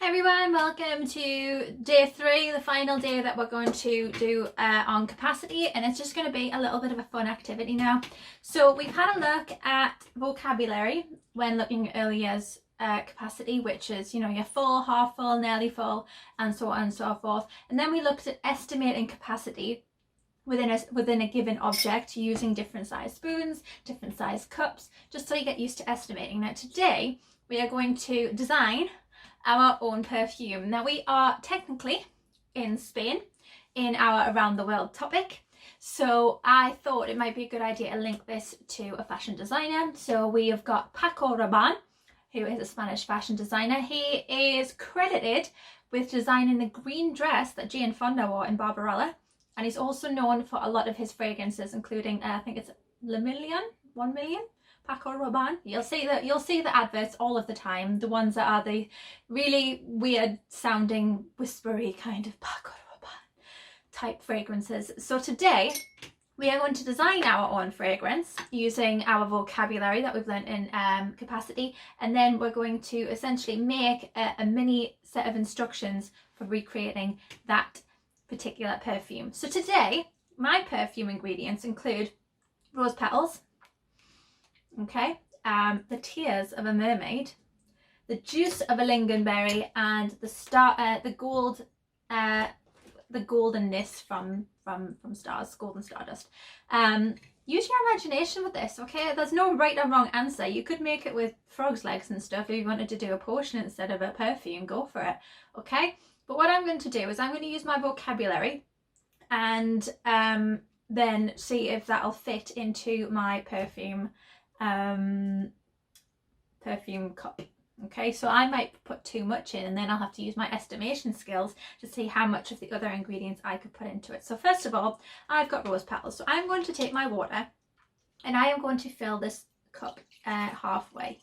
Hey everyone, welcome to day 3, the final day that we're going to do on capacity, and it's just going to be a little bit of a fun activity now. So we've had a look at vocabulary when looking at early years capacity, which is, you know, your full, half full, nearly full, and so on and so forth. And then we looked at estimating capacity within a given object using different size spoons, different size cups, just so you get used to estimating. Now today we are going to design our own perfume. Now we are technically in Spain in our around the world topic, so I thought it might be a good idea to link this to a fashion designer. So we have got Paco Rabanne, who is a Spanish fashion designer. He is credited with designing the green dress that Jane Fonda wore in Barbarella, and he's also known for a lot of his fragrances, including I think it's 1 million Paco Rabanne. You'll see the adverts all of the time, the ones that are the really weird sounding whispery kind of Paco Rabanne type fragrances. So today we are going to design our own fragrance using our vocabulary that we've learned in capacity, and then we're going to essentially make a mini set of instructions for recreating that particular perfume. So today my perfume ingredients include rose petals, okay, the tears of a mermaid, the juice of a lingonberry, and the goldenness from stars, golden stardust. Use your imagination with this, okay? There's no right or wrong answer. You could make it with frog's legs and stuff if you wanted to do a potion instead of a perfume. Go for it, okay? But what I'm going to do is I'm going to use my vocabulary and then see if that'll fit into my perfume cup. Okay, so I might put too much in, and then I'll have to use my estimation skills to see how much of the other ingredients I could put into it. So first of all, I've got rose petals, so I'm going to take my water and I am going to fill this cup halfway.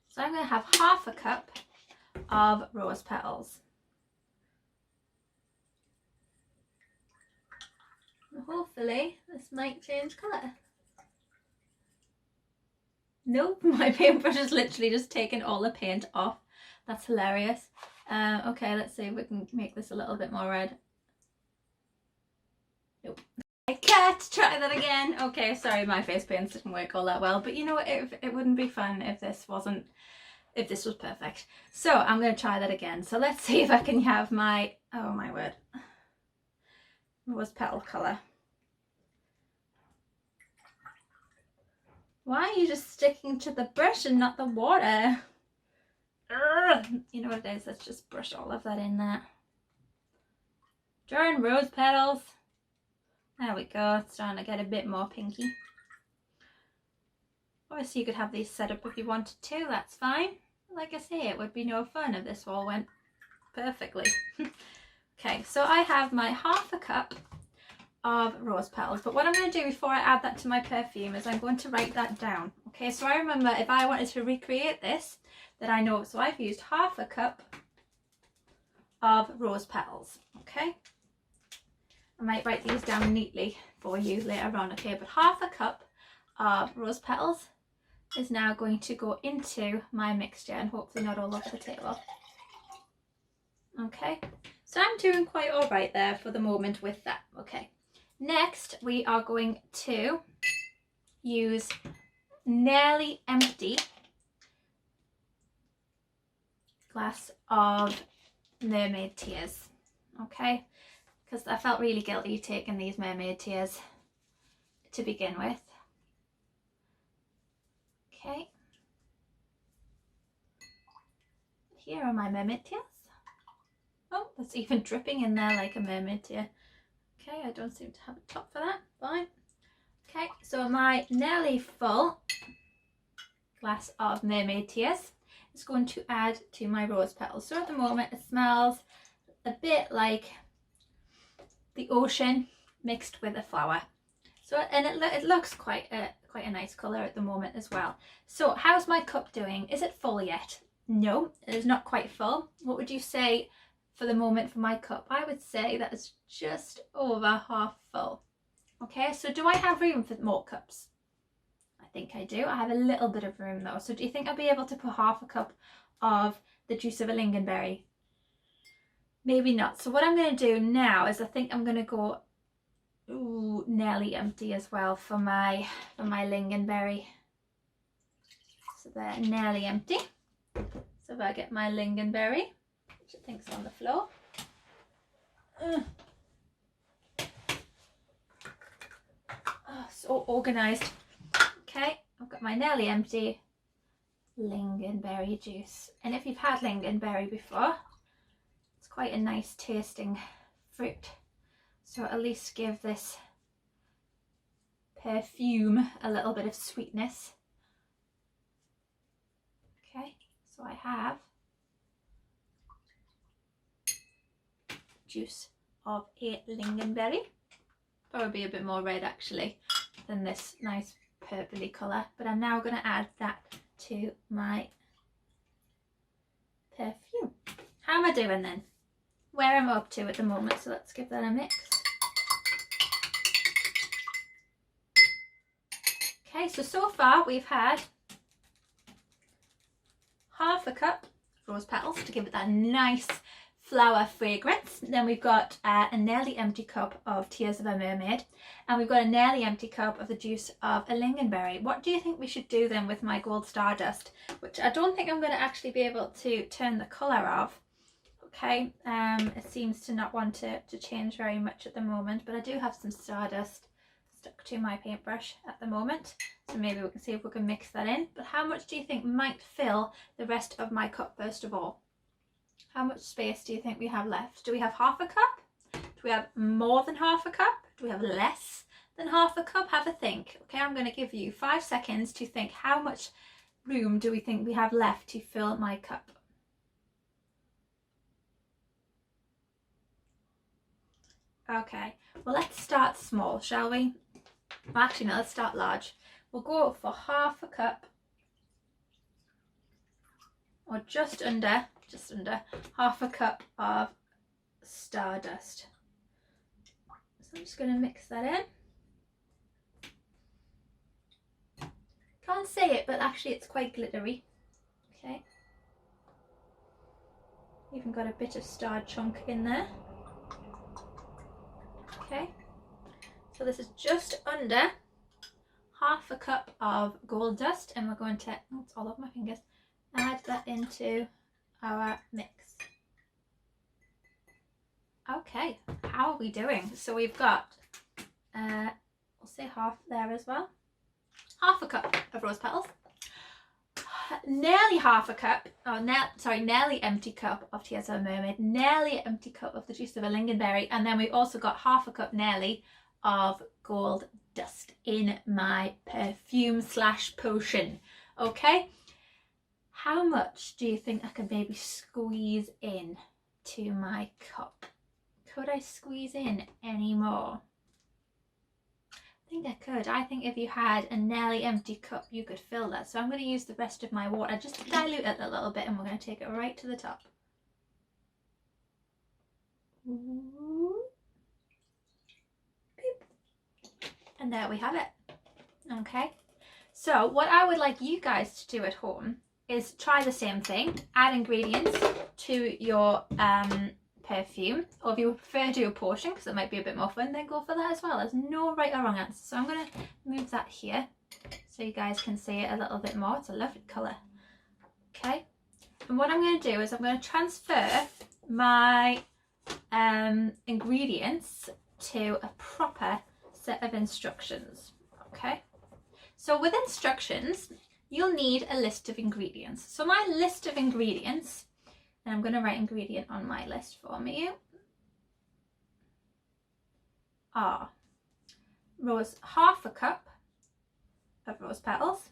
So I'm going to have half a cup of rose petals. Hopefully this might change colour. Nope, my paintbrush is literally just taken all the paint off. That's hilarious. Okay, let's see if we can make this a little bit more red. Nope. I can't try that again. Okay, sorry, my face paints didn't work all that well, but you know what, it wouldn't be fun if this was perfect. So I'm going to try that again. So let's see if I can have my, oh my word, rose petal colour. Why are you just sticking to the brush and not the water? Ugh. You know what it is, let's just brush all of that in there. Drawing rose petals. There we go, it's starting to get a bit more pinky. Obviously you could have these set up if you wanted to, that's fine. Like I say, it would be no fun if this all went perfectly. Okay, so I have my half a cup of rose petals, but what I'm going to do before I add that to my perfume is I'm going to write that down. Okay, so I remember if I wanted to recreate this, that I know. So I've used half a cup of rose petals. Okay, I might write these down neatly for you later on. Okay, but half a cup of rose petals is now going to go into my mixture and hopefully not all over the table. Okay, so I'm doing quite all right there for the moment with that. Okay, next we are going to use nearly empty glass of mermaid tears. Okay, because I felt really guilty taking these mermaid tears to begin with. Okay, here are my mermaid tears. Oh, that's even dripping in there like a mermaid tear. Okay, I don't seem to have a top for that. Fine. Okay, so my nearly full glass of mermaid tears is going to add to my rose petals. So at the moment it smells a bit like the ocean mixed with a flower. So, and it looks quite a nice colour at the moment as well. So how's my cup doing? Is it full yet? No, it is not quite full. What would you say for the moment for my cup? I would say that it's just over half full. Okay, so do I have room for more cups? I think I do. I have a little bit of room though. So do you think I'll be able to put half a cup of the juice of a lingonberry maybe not. So what I'm going to do now is I think I'm going to go nearly empty as well for my lingonberry. So they're nearly empty. So if I get my lingonberry, which I think's on the floor. Oh, so organised. Okay, I've got my nearly empty lingonberry juice. And if you've had lingonberry before, it's quite a nice tasting fruit. So at least give this perfume a little bit of sweetness. Okay, so I have juice of a lingonberry. Probably a bit more red actually than this nice purpley colour, but I'm now going to add that to my perfume. How am I doing then? Where am I up to at the moment? So let's give that a mix. Okay, so far we've had half a cup of rose petals to give it that nice flower fragrance. Then we've got a nearly empty cup of Tears of a Mermaid, and we've got a nearly empty cup of the juice of a lingonberry. What do you think we should do then with my gold stardust, which I don't think I'm going to actually be able to turn the colour of? Okay, it seems to not want to change very much at the moment, but I do have some stardust stuck to my paintbrush at the moment, so maybe we can see if we can mix that in. But how much do you think might fill the rest of my cup first of all? How much space do you think we have left? Do we have half a cup? Do we have more than half a cup? Do we have less than half a cup? Have a think. Okay, I'm going to give you 5 seconds to think how much room do we think we have left to fill my cup. Okay, well let's start small, shall we? Well, actually no, let's start large. We'll go for half a cup, or just under half a cup of stardust. So I'm just going to mix that in. Can't say it, but actually it's quite glittery. Okay, even got a bit of star chunk in there. Okay, so this is just under half a cup of gold dust, and we're going to, oh, it's all over my fingers, add that into our mix. Okay, how are we doing? So we've got, we'll say half there as well. Half a cup of rose petals, nearly half a cup, nearly empty cup of Tears of a Mermaid, nearly empty cup of the juice of a lingonberry, and then we've also got half a cup nearly of gold dust in my perfume / potion. Okay, how much do you think I could maybe squeeze in to my cup? Could I squeeze in any more? I think I could. I think if you had a nearly empty cup, you could fill that. So I'm going to use the rest of my water, just to dilute it a little bit, and we're going to take it right to the top. And there we have it. Okay, so what I would like you guys to do at home is try the same thing. Add ingredients to your perfume, or if you prefer to do a potion because it might be a bit more fun, then go for that as well. There's no right or wrong answer. So I'm going to move that here so you guys can see it a little bit more. It's a lovely colour. Okay, and what I'm going to do is I'm going to transfer my ingredients to a proper set of instructions. Okay, so with instructions you'll need a list of ingredients. So my list of ingredients, and I'm going to write ingredient on my list for me, are half a cup of rose petals,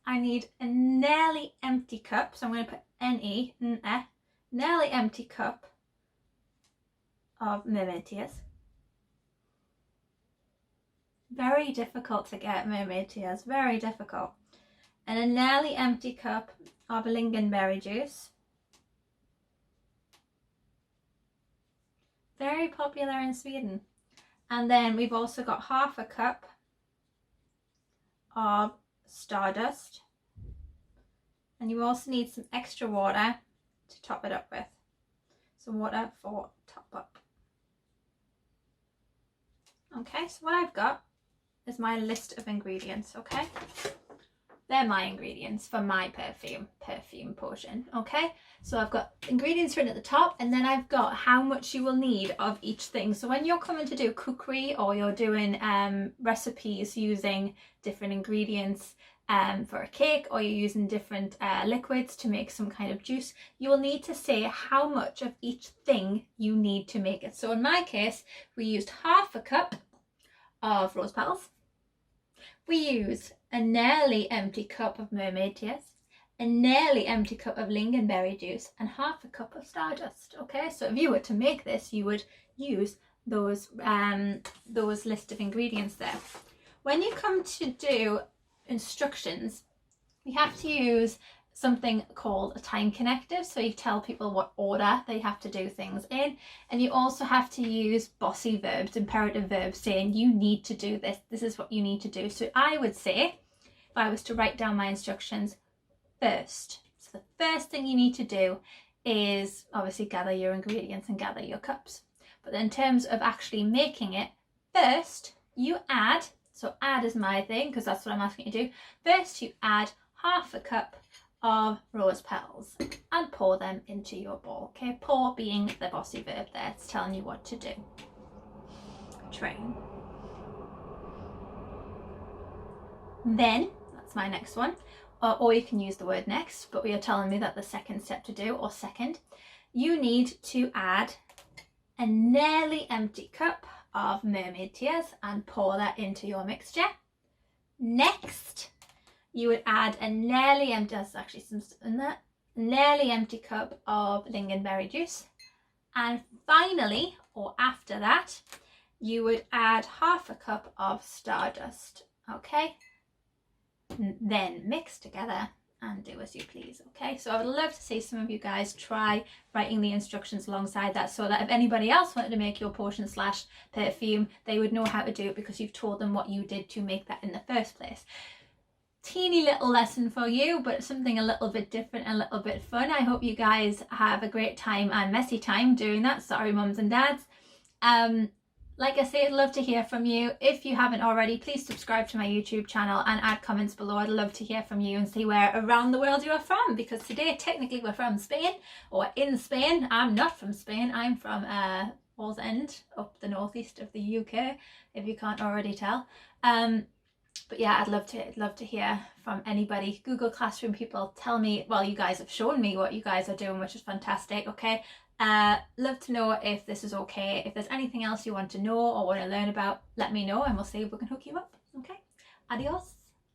I need a nearly empty cup, so I'm going to put NE, nearly empty cup of mermaid tears. Very difficult to get mermaid tears, very difficult. And a nearly empty cup of lingonberry juice. Very popular in Sweden. And then we've also got half a cup of stardust. And you also need some extra water to top it up with. Some water for top up. Okay, so what I've got is my list of ingredients, okay? They're my ingredients for my perfume potion, okay? So I've got ingredients written at the top, and then I've got how much you will need of each thing. So when you're coming to do cookery, or you're doing recipes using different ingredients for a cake, or you're using different liquids to make some kind of juice, you will need to say how much of each thing you need to make it. So in my case, we used half a cup of rose petals. We used a nearly empty cup of mermaid tears, a nearly empty cup of lingonberry juice, and half a cup of stardust. Okay, so if you were to make this, you would use those list of ingredients there. When you come to do instructions, we have to use something called a time connective, so you tell people what order they have to do things in, and you also have to use bossy verbs, imperative verbs, saying you need to do this, this is what you need to do. So I would say, if I was to write down my instructions, first, so the first thing you need to do is obviously gather your ingredients and gather your cups. But in terms of actually making it, first you add, so add is my thing because that's what I'm asking you to do. First you add half a cup of rose petals and pour them into your bowl. Okay, pour being the bossy verb there, it's telling you what to do. Train. Then, that's my next one, or you can use the word next, but we are telling me that the second step to do, or second, you need to add a nearly empty cup of mermaid tears and pour that into your mixture. Next, you would add a nearly empty, there's actually some in there, nearly empty cup of lingonberry juice. And finally, or after that, you would add half a cup of stardust, okay? Then mix together and do as you please, okay? So I would love to see some of you guys try writing the instructions alongside that, so that if anybody else wanted to make your potion / perfume, they would know how to do it because you've told them what you did to make that in the first place. Teeny little lesson for you, but something a little bit different, a little bit fun. I hope you guys have a great time and messy time doing that. Sorry mums and dads. Like I say, I'd love to hear from you. If you haven't already, please subscribe to my YouTube channel and add comments below. I'd love to hear from you and see where around the world you are from, because today technically we're from Spain, or in Spain. I'm not from Spain, I'm from Wall's End, up the northeast of the UK, if you can't already tell. But yeah, I'd love to hear from anybody. Google Classroom people, tell me, well, you guys have shown me what you guys are doing, which is fantastic, okay? Love to know if this is okay. If there's anything else you want to know or want to learn about, let me know and we'll see if we can hook you up, okay? Adios.